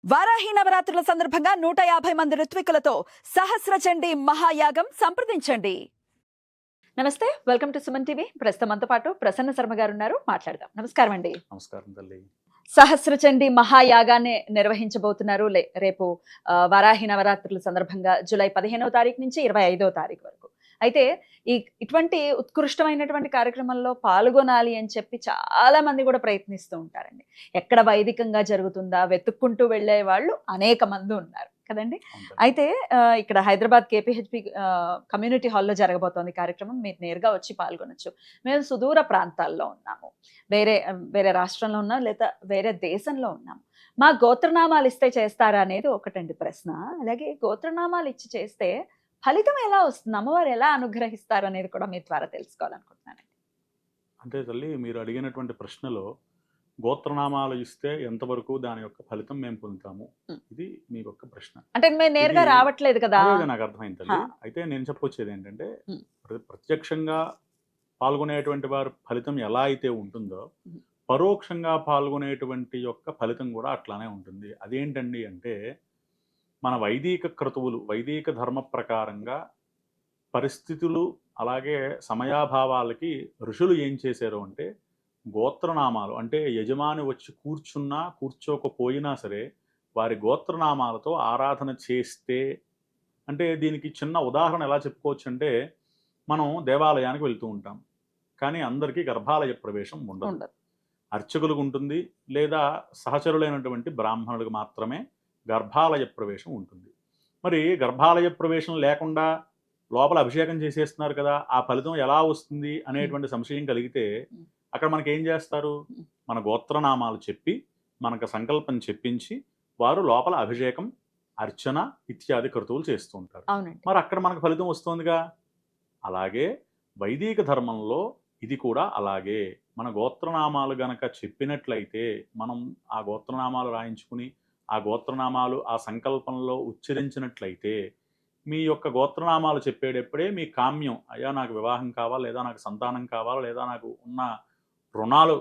వారాహి నవరాత్రుల సందర్భంగా 150 మంది ఋత్వికులతో సహస్ర చండీ మహాయాగం సంప్రదించండి. నమస్తే, వెల్కమ్ టు సుమన్ టీవీ. ప్రస్తుతం మనతో పాటు ప్రసన్న శర్మ గారు ఉన్నారు, మాట్లాడదాం. నమస్కారం అండి. నమస్కారం తల్లి. సహస్ర చండీ మహాయాగాన్ని నిర్వహించబోతున్నారు రేపు వారాహి నవరాత్రుల సందర్భంగా జూలై 15వ తారీఖు నుంచి 25వ తారీఖు వరకు. అయితే ఇటువంటి ఉత్కృష్టమైనటువంటి కార్యక్రమంలో పాల్గొనాలి అని చెప్పి చాలా మంది కూడా ప్రయత్నిస్తూ ఉంటారండి. ఎక్కడ వైదికంగా జరుగుతుందా వెతుక్కుంటూ వెళ్ళే వాళ్ళు అనేక మంది ఉన్నారు కదండి. అయితే ఇక్కడ హైదరాబాద్ కేపీహెచ్పి కమ్యూనిటీ హాల్లో జరగబోతోంది కార్యక్రమం. మీరు నేరుగా వచ్చి పాల్గొనొచ్చు. మేము సుదూర ప్రాంతాల్లో ఉన్నాము, వేరే రాష్ట్రంలో ఉన్నాం, లేదా వేరే దేశంలో ఉన్నాము. మా గోత్రనామాలు ఇస్తే చేస్తారా అనేది ఒకటండి ప్రశ్న. అలాగే గోత్రనామాలు ఇచ్చి చేస్తే ఫలితం ఎలా వస్తుంది, అమ్మవారు ఎలా అనుగ్రహిస్తారు అనేది కూడా మీ ద్వారా తెలుసుకోవాలనుకుంటున్నానండి. అంటే తల్లి, మీరు అడిగినటువంటి ప్రశ్నలో గోత్రనామాలు ఇస్తే ఎంతవరకు దాని యొక్క ఫలితం మేము పొందుతాము, ఇది మీ యొక్క ప్రశ్న. అంటే మేము నేరుగా రావట్లేదు కదా. నాకు అర్థమైంది తల్లి. అయితే నేను చెప్పొచ్చేది ఏంటంటే, ప్రత్యక్షంగా పాల్గొనేటువంటి వారు ఫలితం ఎలా అయితే ఉంటుందో, పరోక్షంగా పాల్గొనేటువంటి యొక్క ఫలితం కూడా అట్లానే ఉంటుంది. అదేంటండి అంటే, మన వైదిక క్రతువులు, వైదిక ధర్మ ప్రకారంగా పరిస్థితులు అలాగే సమయాభావాలకి ఋషులు ఏం చేశారు అంటే, గోత్రనామాలు అంటే యజమాని వచ్చి కూర్చున్నా కూర్చోకపోయినా సరే వారి గోత్రనామాలతో ఆరాధన చేస్తే, అంటే దీనికి చిన్న ఉదాహరణ ఎలా చెప్పుకోవచ్చు అంటే, మనం దేవాలయానికి వెళ్తూ ఉంటాం, కానీ అందరికీ గర్భాలయ ప్రవేశం ఉండదు. అర్చకులకు ఉంటుంది, లేదా సహచరులైనటువంటి బ్రాహ్మణులకు మాత్రమే గర్భాలయ ప్రవేశం ఉంటుంది. మరి గర్భాలయ ప్రవేశం లేకుండా లోపల అభిషేకం చేసేస్తున్నారు కదా, ఆ ఫలితం ఎలా వస్తుంది అనేటువంటి సంశయం కలిగితే అక్కడ మనకి ఏం చేస్తారు, మన గోత్రనామాలు చెప్పి మనకు సంకల్పం చెప్పించి వారు లోపల అభిషేకం, అర్చన ఇత్యాది క్రతువులు చేస్తూ ఉంటారు. మరి అక్కడ మనకు ఫలితం వస్తుందిగా. అలాగే వైదిక ధర్మంలో ఇది కూడా అలాగే. మన గోత్రనామాలు గనక చెప్పినట్లయితే మనం ఆ గోత్రనామాలు రాయించుకుని ఆ గోత్రనామాలు ఆ సంకల్పంలో ఉచ్చరించినట్లయితే, మీ యొక్క గోత్రనామాలు చెప్పేటప్పుడే మీ కామ్యం, అయ్యా నాకు వివాహం కావాలి, లేదా నాకు సంతానం కావాలి, లేదా నాకు ఉన్న రుణాలు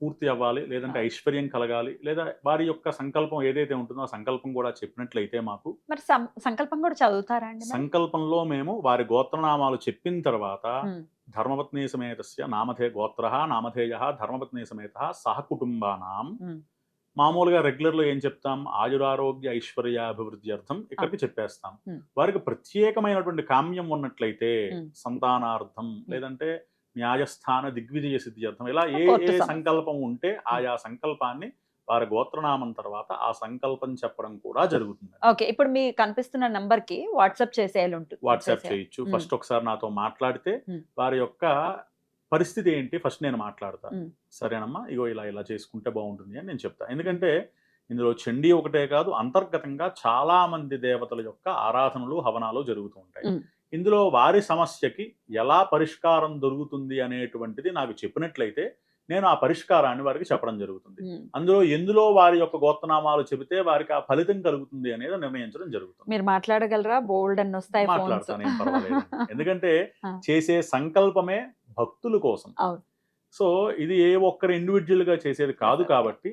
పూర్తి అవ్వాలి, లేదంటే ఐశ్వర్యం కలగాలి, లేదా వారి యొక్క సంకల్పం ఏదైతే ఉంటుందో ఆ సంకల్పం కూడా చెప్పినట్లయితే మాకు మరి సంకల్పం కూడా చదువుతారా అండి? సంకల్పంలో మేము వారి గోత్రనామాలు చెప్పిన తర్వాత ధర్మపత్ని సమేతస్య నామధే గోత్ర నామధేయ ధర్మపత్ని సమేత సహ కుటుంబానాం, మామూలుగా రెగ్యులర్లో ఏం చెప్తాం, ఆయురారోగ్య ఐశ్వర్యాభివృద్ధి అర్థం ఇక్కడికి చెప్పేస్తాం. వారికి ప్రత్యేకమైనటువంటి కామ్యం ఉన్నట్లయితే సంతానార్థం, లేదంటే న్యాయస్థాన దిగ్విజయ సిద్ధి అర్థం, ఇలా ఏ సంకల్పం ఉంటే ఆయా సంకల్పాన్ని వారి గోత్రనామం తర్వాత ఆ సంకల్పం చెప్పడం కూడా జరుగుతుంది. ఓకే, ఇప్పుడు మీ కనిపిస్తున్న నంబర్ కి వాట్సాప్ చేసేయాలి ఉంటుంది. వాట్సాప్ చేయొచ్చు. ఫస్ట్ ఒకసారి నాతో మాట్లాడితే వారి యొక్క పరిస్థితి ఏంటి ఫస్ట్ నేను మాట్లాడతా. సరేనమ్మా, ఇగో ఇలా ఇలా చేసుకుంటే బాగుంటుంది అని నేను చెప్తా. ఎందుకంటే ఇందులో చండీ ఒకటే కాదు, అంతర్గతంగా చాలా మంది దేవతల యొక్క ఆరాధనలు హవనాలు జరుగుతూ ఉంటాయి. ఇందులో వారి సమస్యకి ఎలా పరిష్కారం దొరుకుతుంది అనేటువంటిది నాకు చెప్పినట్లయితే నేను ఆ పరిష్కారాన్ని వారికి చెప్పడం జరుగుతుంది. ఎందులో వారి యొక్క గోత్రనామాలు చెబితే వారికి ఆ ఫలితం కలుగుతుంది అనేది నిర్ణయించడం జరుగుతుంది. మీరు మాట్లాడగలరా? బోల్డ్ అని వస్తాయి. మాట్లాడతాను, ఏం పర్వాలేదు. ఎందుకంటే చేసే సంకల్పమే భక్తుల కోసం. సో ఇది ఏ ఒక్కరు ఇండివిజువల్ గా చేసేది కాదు. కాబట్టి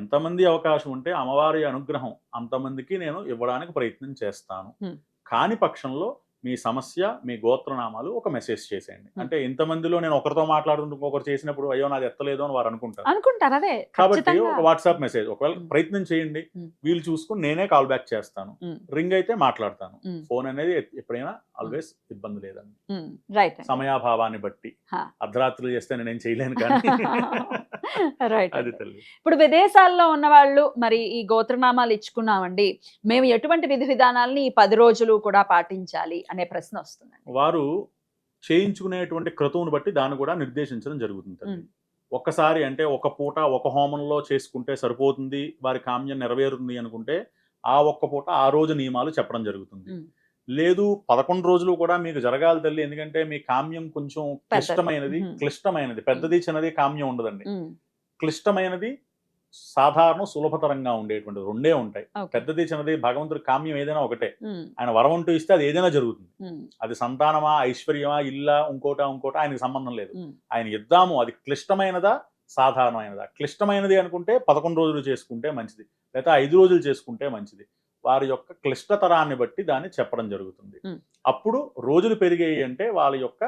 ఎంతమంది అవకాశం ఉంటే అమ్మవారి అనుగ్రహం అంతమందికి నేను ఇవ్వడానికి ప్రయత్నం చేస్తాను. కాని పక్షంలో మీ సమస్య, మీ గోత్రనామాలు ఒక మెసేజ్ చేసేయండి. అంటే ఇంతమందిలో నేను ఒకరితో మాట్లాడుతుంటే ఇంకొకరు చేసినప్పుడు అయ్యో నాది ఎత్తలేదు అని వారు అనుకుంటారు. అదే కాబట్టి ఒక వాట్సాప్ మెసేజ్ ఒకవేళ ప్రయత్నం చేయండి, వీలు చూసుకుని నేనే కాల్ బ్యాక్ చేస్తాను. రింగ్ అయితే మాట్లాడతాను. ఫోన్ అనేది ఎప్పుడైనా ఆల్వేస్ ఇబ్బంది లేదండి, సమయాభావాన్ని బట్టి. అర్ధరాత్రులు చేస్తే నేనేం చేయలేను కానీ. అది తల్లి. ఇప్పుడు విదేశాల్లో ఉన్న వాళ్ళు మరి ఈ గోత్రనామాలు ఇచ్చుకున్నామండి, మేము ఎటువంటి విధి విధానాలని ఈ 10 రోజులు కూడా పాటించాలి అనే ప్రశ్న వస్తుంది. వారు చేయించుకునేటువంటి క్రతువును బట్టి దాన్ని కూడా నిర్దేశించడం జరుగుతుంది. ఒక్కసారి అంటే ఒక పూట ఒక హోమంలో చేసుకుంటే సరిపోతుంది, వారి కామ్యం నెరవేరుతుంది అనుకుంటే ఆ ఒక్క పూట ఆ రోజు నియమాలు చెప్పడం జరుగుతుంది. లేదు 11 రోజులు కూడా మీకు జరగాలి తల్లి, ఎందుకంటే మీ కామ్యం కొంచెం క్లిష్టమైనది, పెద్దది చిన్నది కామ్యం ఉండదండి. క్లిష్టమైనది సాధారణ సులభతరంగా ఉండేటువంటి రెండే ఉంటాయి. పెద్దది చిన్నది భగవంతుడి కామ్యం ఏదైనా ఒకటే. ఆయన వరం అంటూ ఇస్తే అది ఏదైనా జరుగుతుంది. అది సంతానమా, ఐశ్వర్యమా, ఇల్లా, ఇంకోటా ఆయనకి సంబంధం లేదు. ఆయన ఇద్దాము, అది క్లిష్టమైనదా సాధారణమైనదా, క్లిష్టమైనది అనుకుంటే 11 రోజులు చేసుకుంటే మంచిది, లేదా 5 రోజులు చేసుకుంటే మంచిది. వారి యొక్క క్లిష్టతరాన్ని బట్టి దాన్ని చెప్పడం జరుగుతుంది. మ్. అప్పుడు రోజులు పెరిగాయి అంటే వాళ్ళ యొక్క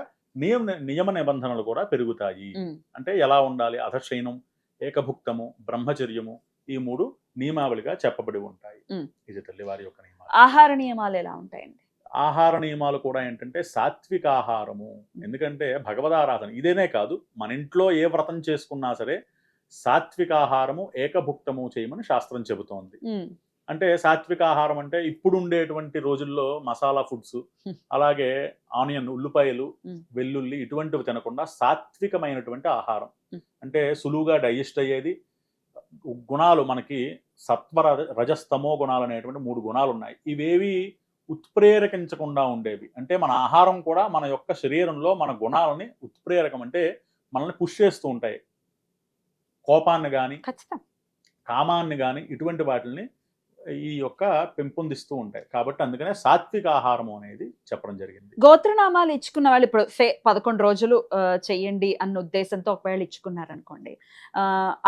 నియమ నిబంధనలు కూడా పెరుగుతాయి. అంటే ఎలా ఉండాలి, అధశయనం, ఏకభుక్తము, బ్రహ్మచర్యము, ఈ 3 నియమావళిగా చెప్పబడి ఉంటాయి. ఇది తల్లి వారి యొక్క నియమాలు. ఆహార నియమాలు ఎలా ఉంటాయండి? ఆహార నియమాలు కూడా ఏంటంటే సాత్విక ఆహారము. ఎందుకంటే భగవదారాధన ఇదేనే కాదు, మన ఇంట్లో ఏ వ్రతం చేసుకున్నా సరే సాత్విక ఆహారము, ఏకభుక్తము చేయమని శాస్త్రం చెబుతోంది. అంటే సాత్విక ఆహారం అంటే ఇప్పుడు ఉండేటువంటి రోజుల్లో మసాలా ఫుడ్స్, అలాగే ఆనియన్, ఉల్లిపాయలు, వెల్లుల్లి ఇటువంటివి తినకుండా సాత్వికమైనటువంటి ఆహారం, అంటే సులువుగా డైజెస్ట్ అయ్యేది. గుణాలు మనకి సత్వ, రజస్తమో గుణాలు అనేటువంటి 3 గుణాలు ఉన్నాయి. ఇవేవి ఉత్ప్రేరకించకుండా ఉండేవి. అంటే మన ఆహారం కూడా మన యొక్క శరీరంలో మన గుణాలని ఉత్ప్రేరకం అంటే మనల్ని పుష్ చేస్తూ ఉంటాయి. కోపాన్ని కానీ, కామాన్ని కానీ, ఇటువంటి వాటిని ఈ యొక్క పెంపొందిస్తూ ఉంటాయి. కాబట్టి అందుకనే సాత్విక ఆహారము అనేది చెప్పడం జరిగింది. గోత్రనామాలు ఇచ్చుకున్న వాళ్ళు ఇప్పుడు 11 రోజులు చెయ్యండి అన్న ఉద్దేశంతో ఒకవేళ ఇచ్చుకున్నారనుకోండి,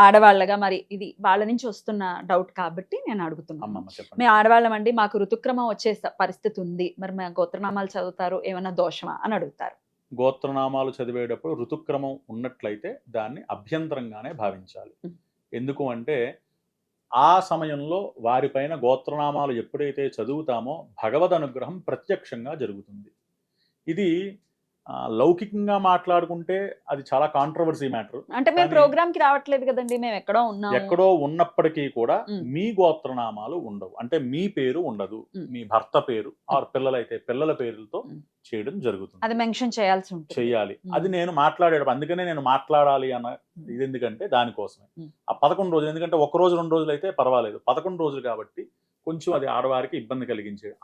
ఆడవాళ్ళగా మరి ఇది వాళ్ళ నుంచి వస్తున్న డౌట్ కాబట్టి నేను అడుగుతున్నాను. మేము ఆడవాళ్ళం అండి, మాకు ఋతుక్రమం వచ్చే పరిస్థితి ఉంది, మరి మేము గోత్రనామాలు చదువుతారు, ఏమన్నా దోషమా అని అడుగుతారు. గోత్రనామాలు చదివేటప్పుడు ఋతుక్రమం ఉన్నట్లయితే దాన్ని అభ్యంతరంగానే భావించాలి. ఎందుకు అంటే ఆ సమయంలో వారిపైన గోత్రనామాలు ఎప్పుడైతే చదువుతామో భగవద్ అనుగ్రహం ప్రత్యక్షంగా జరుగుతుంది. ఇది లౌకికంగా మాట్లాడుకుంటే అది చాలా కాంట్రవర్సీ మ్యాటర్. అంటే మేము ప్రోగ్రామ్ కి రావట్లేదు కదండి, మేము ఎక్కడో ఉన్నప్పటికీ కూడా మీ గోత్రనామాలు ఉండవు. అంటే మీ పేరు ఉండదు, మీ భర్త పేరు ఆర్ పిల్లలైతే పిల్లల పేర్లతో చేయడం జరుగుతుంది. అది మెన్షన్ చేయాల్సి ఉంటుంది, చేయాలి. అది నేను మాట్లాడేటప్పుడు అందుకనే నేను మాట్లాడాలి అన్న ఇది, ఎందుకంటే దానికోసమే. ఆ 11 రోజులు, ఎందుకంటే 1 రోజు 2 రోజులు అయితే పర్వాలేదు, 11 రోజులు కాబట్టి కొంచెం అది ఆడవారికి ఇబ్బంది కలిగించేది.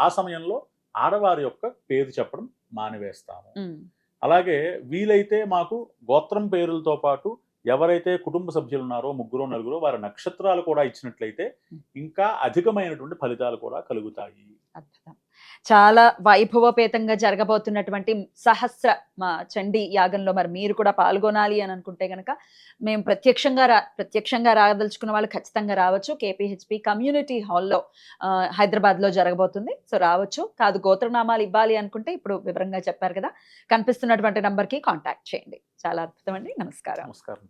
ఆ సమయంలో ఆడవారి యొక్క పేరు చెప్పడం మానివేస్తాము. అలాగే వీలైతే మాకు గోత్రం పేరులతో పాటు ఎవరైతే కుటుంబ సభ్యులు ఉన్నారో 3 4 వారి నక్షత్రాలు కూడా ఇచ్చినట్లయితే ఇంకా అధికమైనటువంటి ఫలితాలు కూడా కలుగుతాయి. అద్భుతం. చాలా వైభవపేతంగా జరగబోతున్నటువంటి సహస్ర చండీ యాగంలో మరి మీరు కూడా పాల్గొనాలి అని అనుకుంటే కనుక మేము ప్రత్యక్షంగా రాదలుచుకున్న వాళ్ళు ఖచ్చితంగా రావచ్చు. కేపీహెచ్పి కమ్యూనిటీ హాల్లో హైదరాబాద్లో జరగబోతుంది. సో రావచ్చు. కాదు గోత్రనామాలు ఇవ్వాలి అనుకుంటే ఇప్పుడు వివరంగా చెప్పారు కదా, కనిపిస్తున్నటువంటి నంబర్కి కాంటాక్ట్ చేయండి. చాలా అద్భుతం అండి. నమస్కారం. నమస్కారం.